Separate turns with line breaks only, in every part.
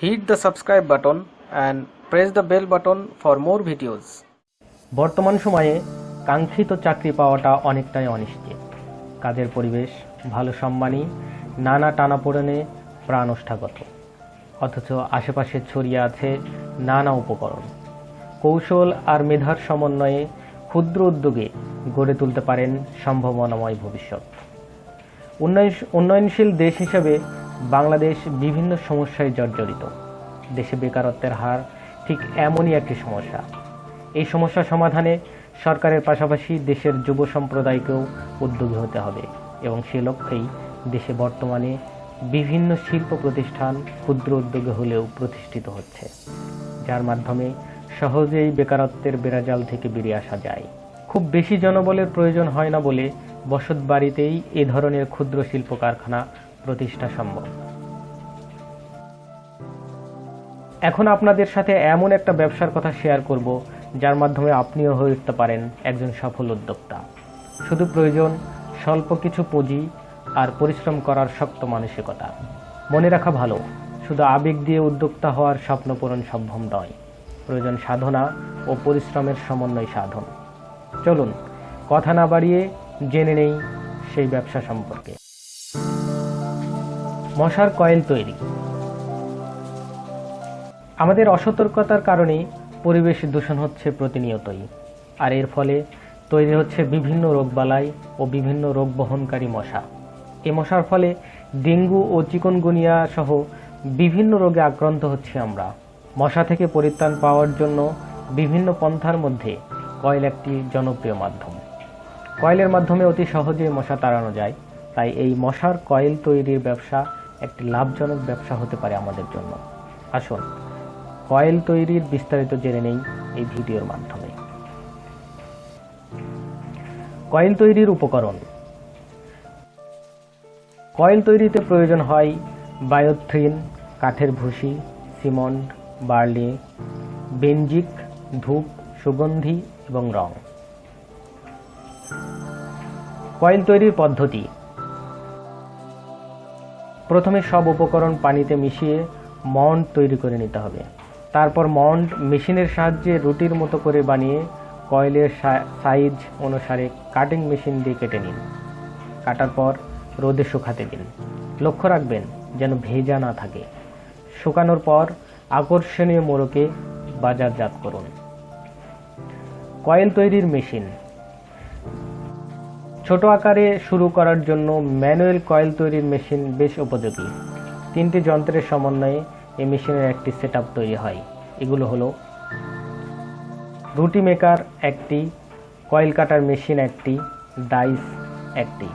Hit the subscribe button and press the bell button for more videos.
বর্তমান সময়ে কাঙ্ক্ষিত চাকরি পাওয়াটা অনেকটাই অনিশ্চিত। কাজের পরিবেশ, ভালো সম্মানী, নানা টানাপোড়েনে প্রাণ ওষ্ঠাগত। অথচ আশেপাশে ছড়িয়ে আছে নানা উপকরণ। কৌশল আর মেধার সমন্বয়ে ক্ষুদ্র উদ্যোগে গড়ে তুলতে পারেন সম্ভাবনাময় ভবিষ্যৎ। উন্নয়নশীল দেশ হিসেবে বাংলাদেশ বিভিন্ন সমস্যায় জর্জরিত। দেশে বেকারত্বের হার ঠিক এমনই একটি সমস্যা। এই সমস্যা সমাধানে সরকারের পাশাপাশি দেশের যুব সম্প্রদায়কেও উদ্যোগী হতে হবে এবং সে লক্ষ্যেই দেশে বর্তমানে বিভিন্ন শিল্প প্রতিষ্ঠান ক্ষুদ্র উদ্যোগে হলেও প্রতিষ্ঠিত হচ্ছে, যার মাধ্যমে সহজেই বেকারত্বের বেড়াজাল থেকে বেরিয়ে আসা যায়। খুব বেশি জনবলের প্রয়োজন হয় না বলে বসত বাড়িতেই এ ধরনের ক্ষুদ্র শিল্প কারখানা প্রতিষ্ঠা সম্ভব। এখন আপনাদের সাথে এমন একটা ব্যবসার কথা শেয়ার করব যার মাধ্যমে আপনিও হয়ে উঠতে পারেন একজন সফল উদ্যোক্তা। শুধু প্রয়োজন স্বল্প কিছু পুঁজি আর পরিশ্রম করার শক্ত মানসিকতা। মনে রাখা ভালো, শুধু আবেগ দিয়ে উদ্যোক্তা হওয়ার স্বপ্ন পূরণ সম্ভব নয়, প্রয়োজন সাধনা ও পরিশ্রমের সমন্বয় সাধন। চলুন কথা না বাড়িয়ে জেনে নেই সেই ব্যবসা সম্পর্কে। মশার কয়েল তৈরি। আমাদের অসতর্কতার কারণে পরিবেশ দূষণ হচ্ছে প্রতিনিয়তই, আর এর ফলে তৈরি হচ্ছে বিভিন্ন রোগবালাই ও বিভিন্ন রোগ বহনকারী মশা। এই মশার ফলে ডেঙ্গু ও চিকুনগুনিয়া সহ বিভিন্ন রোগে আক্রান্ত হচ্ছি আমরা। মশা থেকে পরিত্রাণ পাওয়ার জন্য বিভিন্ন পন্থার মধ্যে কয়েল একটি জনপ্রিয় মাধ্যম। কয়েলের মাধ্যমে অতি সহজে মশা তাড়ানো যায়, তাই এই মশার কয়েল তৈরির ব্যবসা একটি লাভজনক ব্যবসা হতে পারে আমাদের জন্য। আসুন কয়েল তৈরির বিস্তারিত জেনে নেই এই ভিডিওর মাধ্যমে। কয়েল তৈরির উপকরণ। কয়েল তৈরিতে প্রয়োজন হয় বায়োথ্রিন, কাঠের ভুসি, সিমন্ট, বার্লি, বেনজিক, ধূপ, সুগন্ধি এবং রং। কয়েল তৈরির পদ্ধতি। প্রথমে সব উপকরণ পানিতে মিশিয়ে মন্ড তৈরি করে নিতে হবে। তারপর মন্ড মেশিনের সাহায্যে রুটির মতো করে বানিয়ে কয়েলের সাইজ অনুসারে কাটিং মেশিন দিয়ে কেটে নিন। কাটার পর রোদে শুকাতে দিন। লক্ষ্য রাখবেন যেন ভেজা না থাকে। শুকানোর পর আকর্ষণীয় মোড়কে বাজারজাত করুন। কয়েল তৈরির মেশিন। ছোট আকারে শুরু করার জন্য ম্যানুয়াল কয়েল তৈরির মেশিন বেশ উপযোগী। 3টি যন্ত্রের সমন্বয়ে এই মেশিনের একটি সেটআপ তৈরি হয়। এগুলো হলো রুটি মেকার একটি, কয়েল কাটার মেশিন একটি, ডাইস একটি।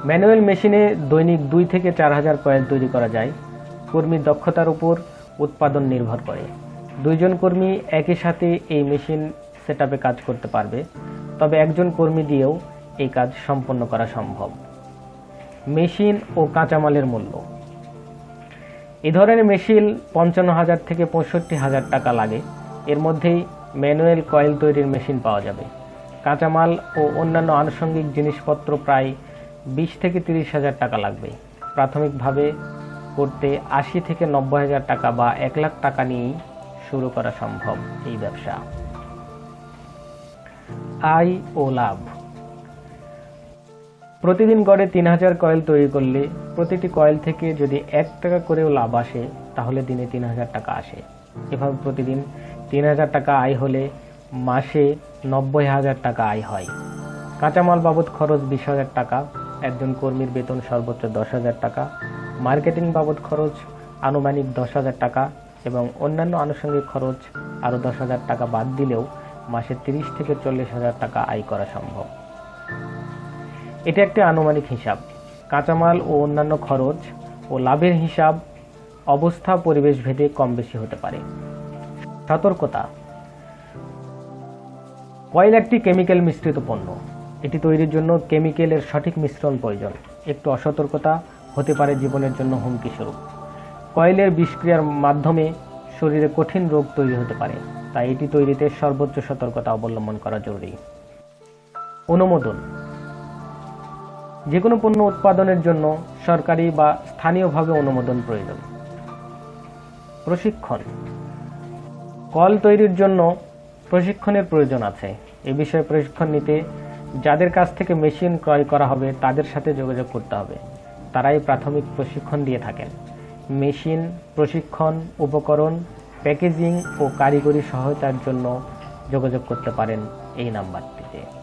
ম্যানুয়াল মেশিনে দৈনিক 2 থেকে 4,000 কয়েল তৈরি করা যায়। কর্মীর দক্ষতার উপর উৎপাদন নির্ভর করে। 2 জন কর্মী একই সাথে এই মেশিন সেটআপে কাজ করতে পারবে, তবে একজন কর্মী দিয়েও এই কাজ সম্পন্ন করা সম্ভব। মেশিন ও কাঁচামালের মূল্য। এই ধরনের মেশিন 55,000 থেকে 65,000 টাকা লাগে। এর মধ্যেই ম্যানুয়াল কয়েল তৈরির মেশিন পাওয়া যাবে। কাঁচামাল ও অন্যান্য আনুষঙ্গিক জিনিসপত্র প্রায় 20 থেকে 30,000 টাকা লাগবে। প্রাথমিকভাবে করতে 80 থেকে 90,000 টাকা বা 1 লাখ টাকা নিয়েই শুরু করা সম্ভব এই ব্যবসা। আয় ও লাভ। প্রতিদিন গড়ে 3,000 কয়েল তৈরি করলে প্রতিটি কয়েল থেকে যদি 1 টাকা করেও লাভ আসে তাহলে দিনে 3,000 টাকা আসে। এভাবে প্রতিদিন 3,000 টাকা আয় হলে মাসে 90,000 টাকা আয় হয়। কাঁচামাল বাবদ খরচ 20,000 টাকা, একজন কর্মীর বেতন সর্বোচ্চ 10,000 টাকা, মার্কেটিং বাবদ খরচ আনুমানিক 10,000 টাকা এবং অন্যান্য আনুষঙ্গিক খরচ আরও 10,000 টাকা বাদ দিলেও মাসে 30 থেকে 40,000 টাকা আয় করা সম্ভব। এটা একটি আনুমানিক হিসাব। কাঁচামাল ও অন্যান্য খরচ ও লাভের হিসাব অবস্থা পরিবেশ ভেদে কম বেশি হতে পারে। সতর্কতা। কয়েল একটি কেমিক্যাল মিশ্রিত পণ্য। এটি তৈরির জন্য কেমিক্যালের সঠিক মিশ্রণ প্রয়োজন। একটু অসতর্কতা হতে পারে জীবনের জন্য হুমকি স্বরূপ। কয়েলের বিষক্রিয়ার মাধ্যমে শরীরে কঠিন রোগ তৈরি হতে পারে, তাই এটি তৈরিতে সর্বোচ্চ সতর্কতা অবলম্বন করা জরুরি। অনুমোদন। যে কোনো পণ্য উৎপাদনের জন্য সরকারি বা স্থানীয়ভাবে অনুমোদন প্রয়োজন। প্রশিক্ষণ। কয়েল তৈরির জন্য প্রশিক্ষণের প্রয়োজন আছে। এ বিষয়ে প্রশিক্ষণ নিতে যাদের কাছ থেকে মেশিন ক্রয় করা হবে তাদের সাথে যোগাযোগ করতে হবে। তারাই প্রাথমিক প্রশিক্ষণ দিয়ে থাকেন। মেশিন, প্রশিক্ষণ, উপকরণ, প্যাকেজিং ও কারিগরি সহায়তার জন্য যোগাযোগ করতে পারেন এই নাম্বারটিতে।